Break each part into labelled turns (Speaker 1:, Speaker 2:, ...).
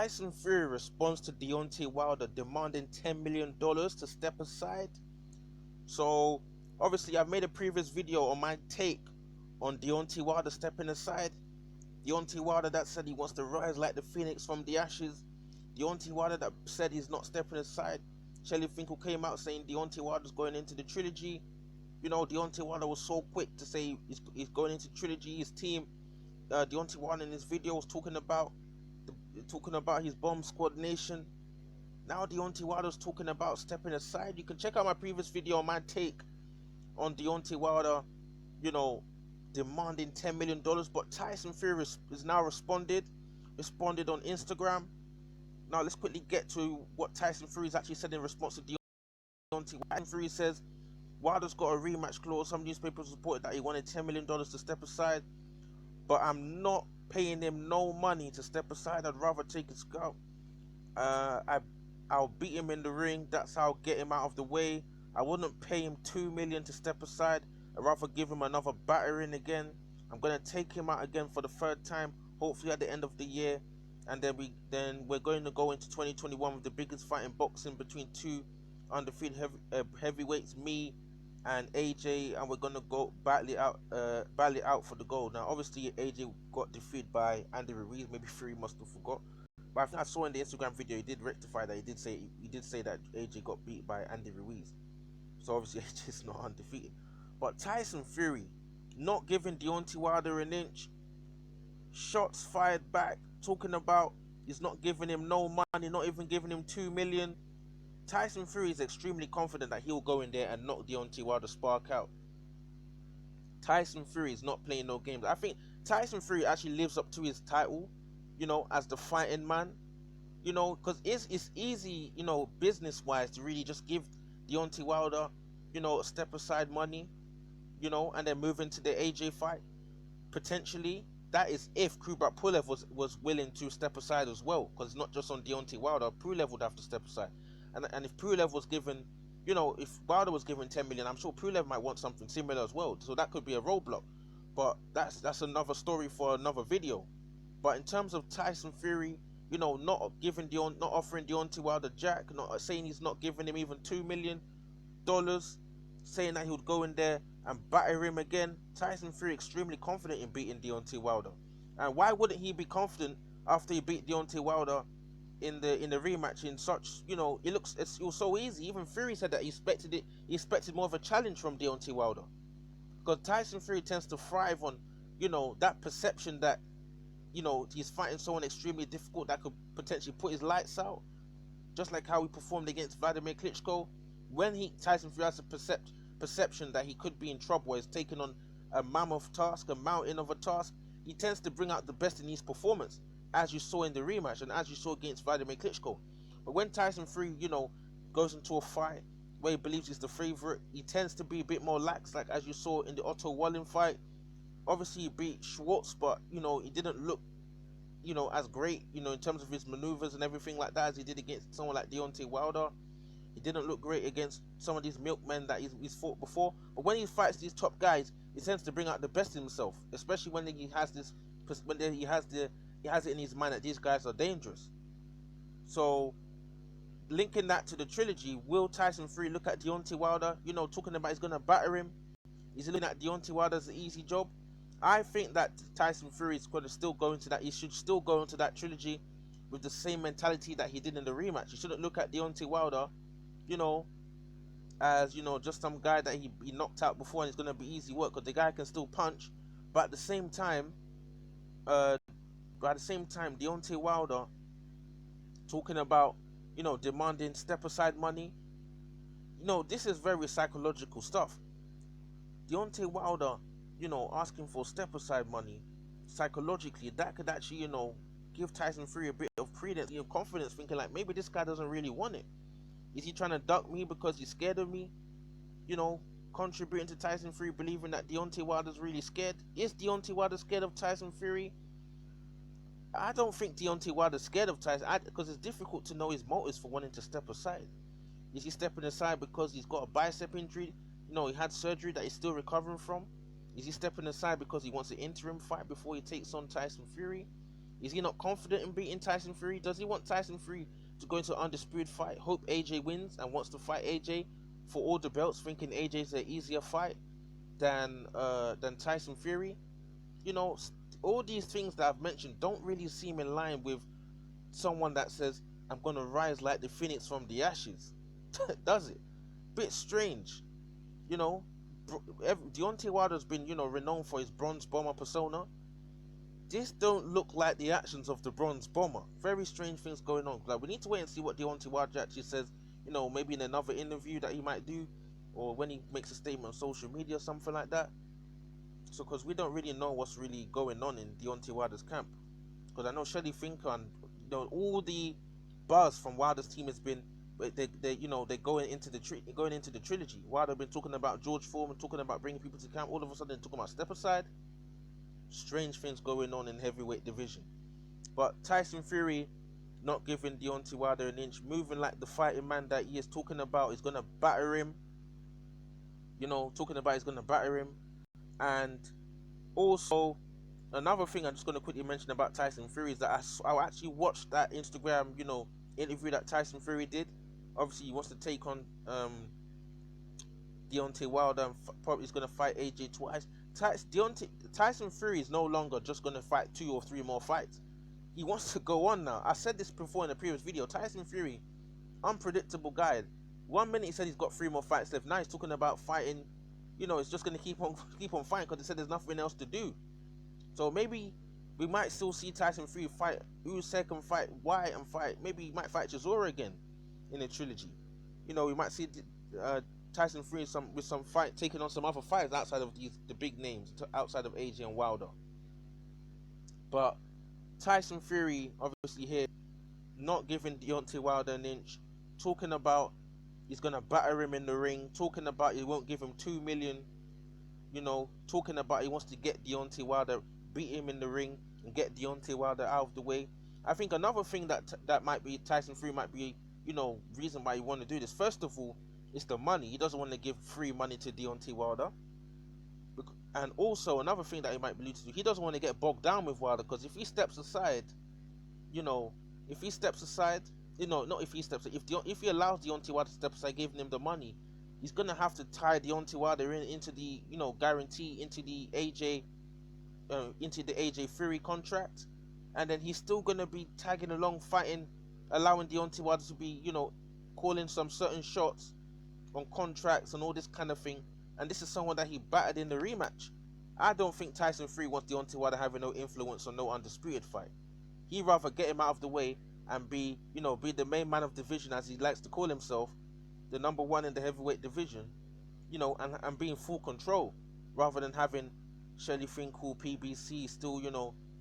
Speaker 1: Tyson Fury responds to Deontay Wilder demanding $10 million to step aside. So, obviously, I've made a previous video on my take on Deontay Wilder stepping aside. Deontay Wilder that said he wants to rise like the phoenix from the ashes. Deontay Wilder that said he's not stepping aside. Shelley Finkel came out saying Deontay Wilder's going into the trilogy. You know, Deontay Wilder was so quick to say he's going into trilogy. His team, Deontay Wilder in his video was talking about his bomb squad nation. Now Deontay Wilder's talking about stepping aside. You can check out my previous video on my take on Deontay Wilder, you know, demanding $10 million. But Tyson Fury is now responded on Instagram. Now let's quickly get to what Tyson Fury has actually said in response to Deontay. Tyson Fury says Wilder's got a rematch clause. Some newspapers reported that he wanted $10 million to step aside, but I'm not paying him no money to step aside. I'd rather take his scalp. I'll beat him in the ring. That's how I'll get him out of the way. I wouldn't pay him $2 million to step aside. I'd rather give him another battering again. I'm gonna take him out again for the third time, hopefully at the end of the year, and then we're going to go into 2021 with the biggest fight in boxing between two undefeated heavyweights, me and AJ, and we're gonna go battle it out for the gold. Now, obviously, AJ got defeated by Andy Ruiz. Maybe Fury must have forgot, but I think I saw in the Instagram video he did rectify that. He did say that AJ got beat by Andy Ruiz. So obviously AJ's not undefeated. But Tyson Fury not giving Deontay Wilder an inch. Shots fired back, talking about he's not giving him no money, not even giving him $2 million. Tyson Fury is extremely confident that he'll go in there and knock Deontay Wilder spark out. Tyson Fury is not playing no games. I think Tyson Fury actually lives up to his title, you know, as the fighting man, you know, because it's easy, you know, business-wise to really just give Deontay Wilder, you know, step aside money, you know, and then move into the AJ fight. Potentially, that is if Kubrat Pulev was willing to step aside as well, because it's not just on Deontay Wilder. Pulev would have to step aside. And if Pulev was given, you know, if Wilder was given 10 million, I'm sure Pulev might want something similar as well. So that could be a roadblock. But that's another story for another video. But in terms of Tyson Fury, you know, not offering Deontay Wilder jack, not saying he's not giving him even $2 million, saying that he would go in there and batter him again. Tyson Fury extremely confident in beating Deontay Wilder. And why wouldn't he be confident after he beat Deontay Wilder in the rematch in such, you know, it was so easy. Even Fury said that he expected more of a challenge from Deontay Wilder, because Tyson Fury tends to thrive on, you know, that perception that, you know, he's fighting someone extremely difficult that could potentially put his lights out, just like how he performed against Vladimir Klitschko. When Tyson Fury has a perception that he could be in trouble, is taking on a mammoth task, a mountain of a task, he tends to bring out the best in his performance, as you saw in the rematch and as you saw against Vladimir Klitschko. But when Tyson Fury, you know, goes into a fight where he believes he's the favorite, he tends to be a bit more lax, like as you saw in the Otto Wallin fight. Obviously he beat Schwartz, but, you know, he didn't look, you know, as great, you know, in terms of his maneuvers and everything like that as he did against someone like Deontay Wilder. He didn't look great against some of these milkmen that he's fought before. But when he fights these top guys, he tends to bring out the best in himself, especially when he has it in his mind that these guys are dangerous. So, linking that to the trilogy, will Tyson Fury look at Deontay Wilder, you know, talking about he's going to batter him? Is he looking at Deontay Wilder as an easy job? I think that Tyson Fury is going to still go into that. He should still go into that trilogy with the same mentality that he did in the rematch. He shouldn't look at Deontay Wilder, you know, as, you know, just some guy that he knocked out before and it's going to be easy work, because the guy can still punch. But at the same time, Deontay Wilder talking about, you know, demanding step aside money. You know, this is very psychological stuff. Deontay Wilder, you know, asking for step aside money, psychologically, that could actually, you know, give Tyson Fury a bit of credence, you know, confidence, thinking like, maybe this guy doesn't really want it. Is he trying to duck me because he's scared of me? You know, contributing to Tyson Fury believing that Deontay Wilder's really scared. Is Deontay Wilder scared of Tyson Fury? I don't think Deontay Wilder's scared of Tyson, because it's difficult to know his motives for wanting to step aside. Is he stepping aside because he's got a bicep injury? You know, he had surgery that he's still recovering from. Is he stepping aside because he wants an interim fight before he takes on Tyson Fury? Is he not confident in beating Tyson Fury? Does he want Tyson Fury to go into an undisputed fight, hope AJ wins, and wants to fight AJ for all the belts, thinking AJ's an easier fight than Tyson Fury? You know, all these things that I've mentioned don't really seem in line with someone that says, I'm gonna rise like the phoenix from the ashes. Does it? Bit strange. You know, Deontay Wilder's been, renowned for his bronze bomber persona. This don't look like the actions of the bronze bomber. Very strange things going on. Like, we need to wait and see what Deontay Wilder actually says, maybe in another interview that he might do, or when he makes a statement on social media or something like that. So, because we don't really know what's really going on in Deontay Wilder's camp. Because I know Shelly Finker and all the buzz from Wilder's team has been they're going into the trilogy. Wilder been talking about George Foreman, talking about bringing people to camp. All of a sudden, talking about step aside. Strange things going on in heavyweight division. But Tyson Fury not giving Deontay Wilder an inch, moving like the fighting man that he is, talking about he's gonna batter him. Talking about he's gonna batter him. And also, another thing I'm just going to quickly mention about Tyson Fury is that I actually watched that Instagram, interview that Tyson Fury did. Obviously, he wants to take on Deontay Wilder and probably is going to fight AJ twice. Tyson Fury is no longer just going to fight 2 or 3 more fights. He wants to go on now. I said this before in a previous video. Tyson Fury, unpredictable guy. 1 minute he said he's got 3 more fights left. Now he's talking about fighting. It's just going to keep on fighting because he said there's nothing else to do. So maybe we might still see Tyson Fury fight Usyk and fight Wyatt and fight. Maybe he might fight Chisora again in a trilogy. We might see Tyson Fury with some fight taking on some other fighters outside of the big names, outside of AJ and Wilder. But Tyson Fury obviously here not giving Deontay Wilder an inch, talking about he's gonna batter him in the ring, talking about he won't give him 2 million. Talking about he wants to get Deontay Wilder, beat him in the ring, and get Deontay Wilder out of the way. I think another thing that might be Tyson Fury might be, reason why he want to do this. First of all, it's the money. He doesn't want to give free money to Deontay Wilder. And also another thing that he might be alluding to, he doesn't want to get bogged down with Wilder, because if he steps aside, not if he allows Deontay Wilder to step aside, giving him the money, he's gonna have to tie Deontay Wilder into the guarantee into the AJ Fury contract, and then he's still gonna be tagging along, fighting, allowing Deontay Wilder to be calling some certain shots on contracts and all this kind of thing. And this is someone that he battered in the rematch. I don't think Tyson Fury wants Deontay Wilder having no influence on no undisputed fight. He'd rather get him out of the way and be the main man of division, as he likes to call himself, the number 1 in the heavyweight division, and be in full control, rather than having Shelly Finkel, PBC still,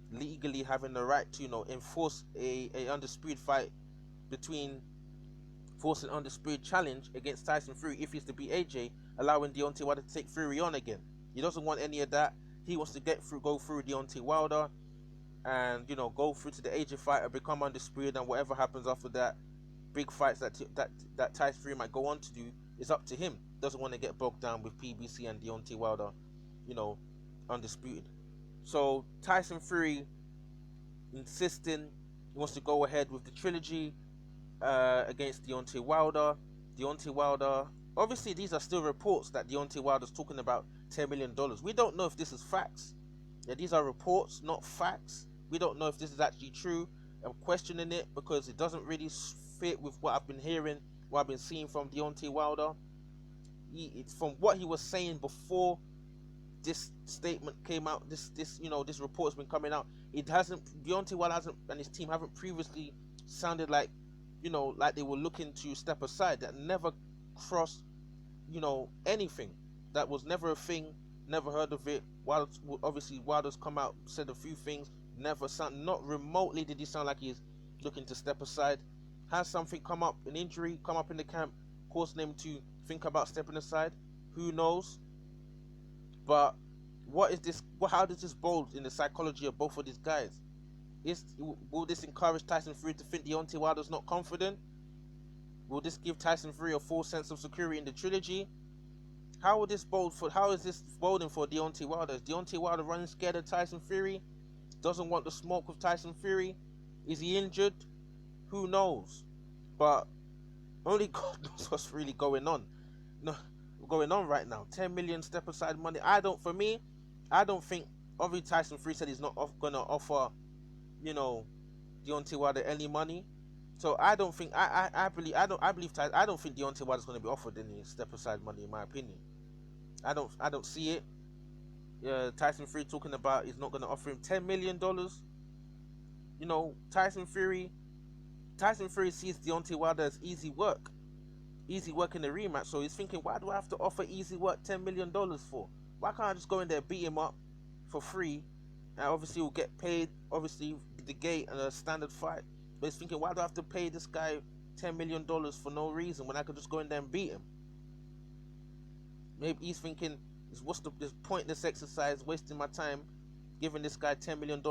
Speaker 1: legally having the right to, enforce a undisputed fight force an undisputed challenge against Tyson Fury if he's to beat AJ, allowing Deontay Wilder to take Fury on again. He doesn't want any of that. He wants to go through Deontay Wilder and, go through to the AJ fight and become undisputed, and whatever happens after that, big fights that Tyson Fury might go on to do, is up to him. Doesn't want to get bogged down with PBC and Deontay Wilder, undisputed. So Tyson Fury insisting he wants to go ahead with the trilogy against Deontay Wilder. Deontay Wilder, obviously these are still reports that Deontay Wilder's talking about $10 million. We don't know if this is facts. Yeah, these are reports, not facts. We don't know if this is actually true. I'm questioning it because it doesn't really fit with what I've been hearing, what I've been seeing from Deontay Wilder. It's from what he was saying before this statement came out. This report has been coming out. Deontay Wilder and his team haven't previously sounded like, like they were looking to step aside. That never crossed, anything. That was never a thing. Never heard of it. Wilder's come out, said a few things. Not remotely did he sound like he's looking to step aside. Has something come up, an injury come up in the camp, causing him to think about stepping aside? Who knows? But what is this? How does this bode in the psychology of both of these guys? Will this encourage Tyson Fury to think Deontay Wilder's not confident? Will this give Tyson Fury a false sense of security in the trilogy? How is this boding for Deontay Wilder? Is Deontay Wilder running scared of Tyson Fury? doesn't want the smoke with Tyson Fury. Is he injured? Who knows? But only God knows what's really going on. No, going on right now. 10 million step aside money. For me, I don't think. Obviously, Tyson Fury said he's not gonna offer, you know, Deontay Wilder any money. So I don't think I believe I don't think Deontay Wilder's gonna be offered any step aside money in my opinion. I don't see it. Tyson Fury talking about he's not gonna offer him $10 million. You know, Tyson Fury sees Deontay Wilder as easy work in the rematch. So he's thinking, why do I have to offer easy work $10 million for? Why can't I just go in there, beat him up for free, and obviously we'll get paid, obviously the gate and a standard fight. But he's thinking, why do I have to pay this guy $10 million for no reason when I could just go in there and beat him? Maybe he's thinking, what's this pointless exercise, wasting my time, giving this guy $10 million,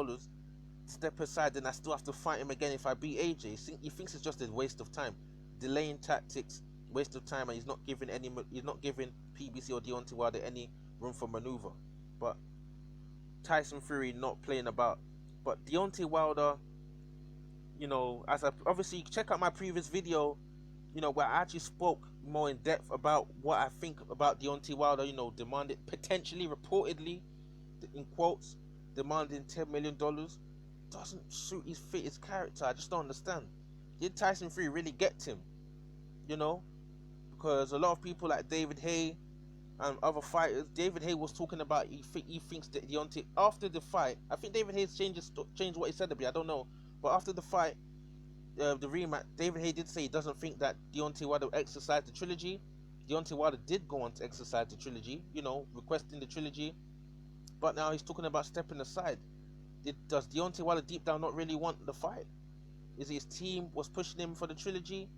Speaker 1: step aside, then I still have to fight him again if I beat AJ. He thinks it's just a waste of time, delaying tactics, waste of time, and he's not giving PBC or Deontay Wilder any room for maneuver. But Tyson Fury not playing about. But Deontay Wilder, you know, obviously check out my previous video, you know, where I actually spoke more in depth about what I think about Deontay Wilder, you know, potentially, reportedly, in quotes, demanding $10 million. Doesn't suit his character. I just don't understand. Did Tyson Fury really get him? You know, because a lot of people like David Haye and other fighters. David Haye was talking about he thinks that Deontay, after the fight, I think David Haye changed what he said a bit. I don't know, but after the fight, the rematch, David Haye did say he doesn't think that Deontay Wilder exercised the trilogy. Deontay Wilder did go on to exercise the trilogy, you know, requesting the trilogy, but now he's talking about stepping aside. Does Deontay Wilder deep down not really want the fight? Is his team was pushing him for the trilogy?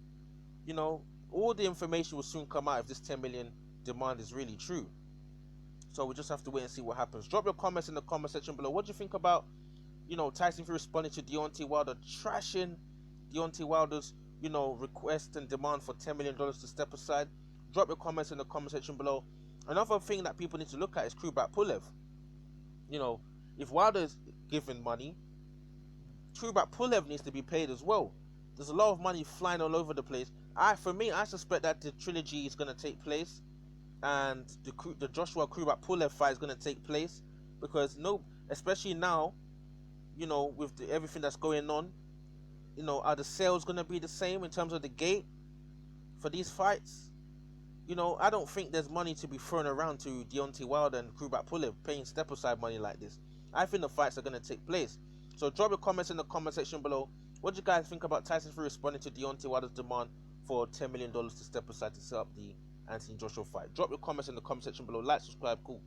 Speaker 1: You know, all the information will soon come out if this 10 million demand is really true. So we just have to wait and see what happens. Drop your comments in the comment section below. What do you think about, you know, Tyson Fury responding to Deontay Wilder, trashing Deontay Wilder's, you know, request and demand for $10 million to step aside? Drop your comments in the comment section below. Another thing that people need to look at is Kubrat Pulev. You know, if Wilder is given money, Kubrat Pulev needs to be paid as well. There's a lot of money flying all over the place. For me, I suspect that the trilogy is going to take place, and the Joshua Kubrat Pulev fight is going to take place, because especially now, you know, with everything that's going on, you know, are the sales going to be the same in terms of the gate for these fights? You know, I don't think there's money to be thrown around to Deontay Wilder and Kubrat Pulev paying step aside money like this. I think the fights are going to take place. So drop your comments in the comment section below. What do you guys think about Tyson Fury responding to Deontay Wilder's demand for $10 million to step aside to set up the Anthony Joshua fight? Drop your comments in the comment section below. Like, subscribe, cool.